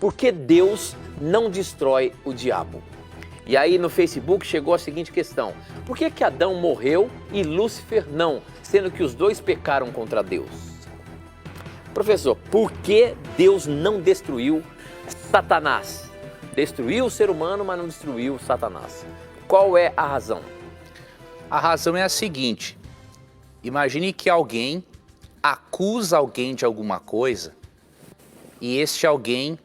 por que Deus não destrói o diabo? E aí no Facebook chegou a seguinte questão: por que que Adão morreu e Lúcifer não, sendo que os dois pecaram contra Deus? Professor, por que Deus não destruiu Satanás? Destruiu o ser humano, mas não destruiu Satanás. Qual é a razão? A razão é a seguinte: imagine que alguém acusa alguém de alguma coisa e este alguém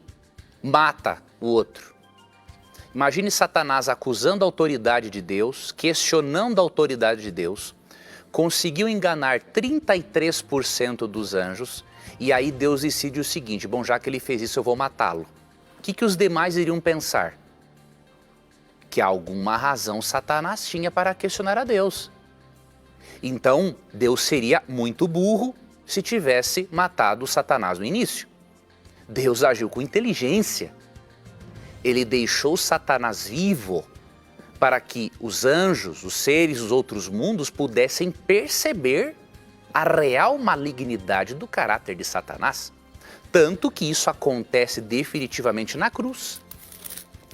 mata o outro. Imagine Satanás acusando a autoridade de Deus, questionando a autoridade de Deus, conseguiu enganar 33% dos anjos e aí Deus decide o seguinte: bom, já que ele fez isso, eu vou matá-lo. O que os demais iriam pensar? Que alguma razão Satanás tinha para questionar a Deus. Então, Deus seria muito burro se tivesse matado Satanás no início. Deus agiu com inteligência. Ele deixou Satanás vivo para que os anjos, os seres dos outros mundos pudessem perceber a real malignidade do caráter de Satanás. Tanto que isso acontece definitivamente na cruz.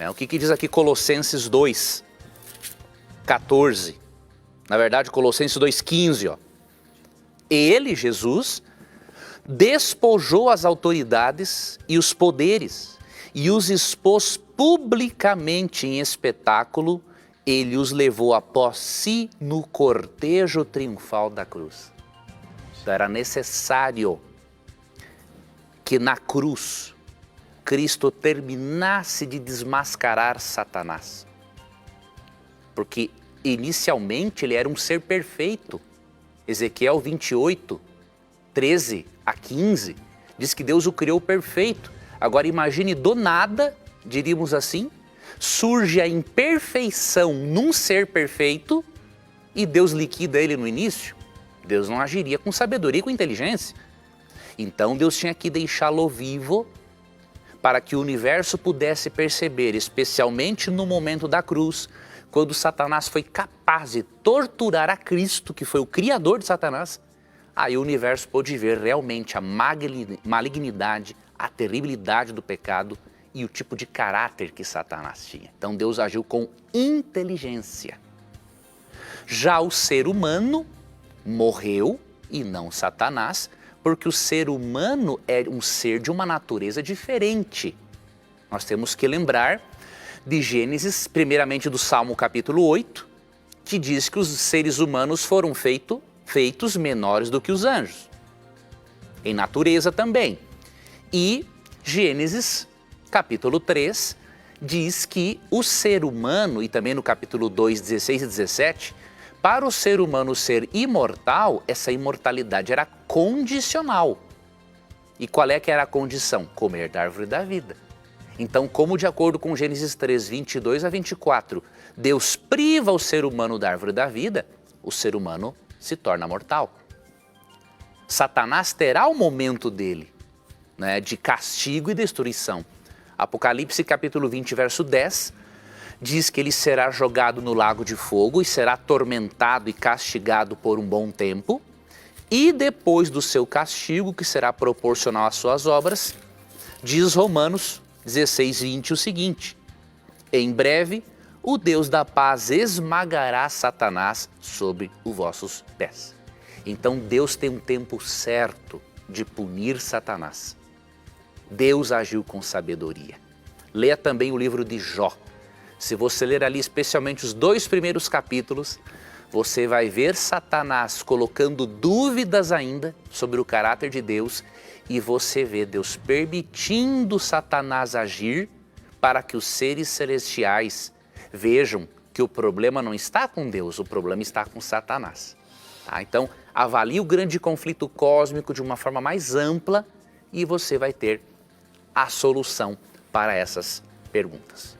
O que diz aqui Colossenses 2, 14? Na verdade, Colossenses 2,15, ó. Ele, Jesus, despojou as autoridades e os poderes e os expôs publicamente em espetáculo. Ele os levou após si no cortejo triunfal da cruz. Então era necessário que na cruz Cristo terminasse de desmascarar Satanás. Porque inicialmente ele era um ser perfeito. Ezequiel 28, 13 a 15, diz que Deus o criou perfeito. Agora imagine do nada, diríamos assim, surge a imperfeição num ser perfeito e Deus liquida ele no início. Deus não agiria com sabedoria e com inteligência. Então Deus tinha que deixá-lo vivo para que o universo pudesse perceber, especialmente no momento da cruz, quando Satanás foi capaz de torturar a Cristo, que foi o criador de Satanás, aí o universo pôde ver realmente a malignidade, a terribilidade do pecado e o tipo de caráter que Satanás tinha. Então Deus agiu com inteligência. Já o ser humano morreu, e não Satanás, porque o ser humano é um ser de uma natureza diferente. Nós temos que lembrar de Gênesis, primeiramente do Salmo capítulo 8, que diz que os seres humanos foram feitos menores do que os anjos, em natureza também. E Gênesis capítulo 3 diz que o ser humano, e também no capítulo 2, 16 e 17, para o ser humano ser imortal, essa imortalidade era condicional. E qual é que era a condição? Comer da árvore da vida. Então, como de acordo com Gênesis 3, 22 a 24, Deus priva o ser humano da árvore da vida, o ser humano se torna mortal. Satanás terá o momento dele, né, de castigo e destruição. Apocalipse capítulo 20, verso 10, diz que ele será jogado no lago de fogo e será atormentado e castigado por um bom tempo. E depois do seu castigo, que será proporcional às suas obras, diz Romanos 16, 20 o seguinte: em breve o Deus da paz esmagará Satanás sob os vossos pés. Então Deus tem um tempo certo de punir Satanás. Deus agiu com sabedoria. Leia também o livro de Jó. Se você ler ali especialmente os 2 primeiros capítulos, você vai ver Satanás colocando dúvidas ainda sobre o caráter de Deus e você vê Deus permitindo Satanás agir para que os seres celestiais vejam que o problema não está com Deus, o problema está com Satanás. Tá? Então, avalie o grande conflito cósmico de uma forma mais ampla e você vai ter a solução para essas perguntas.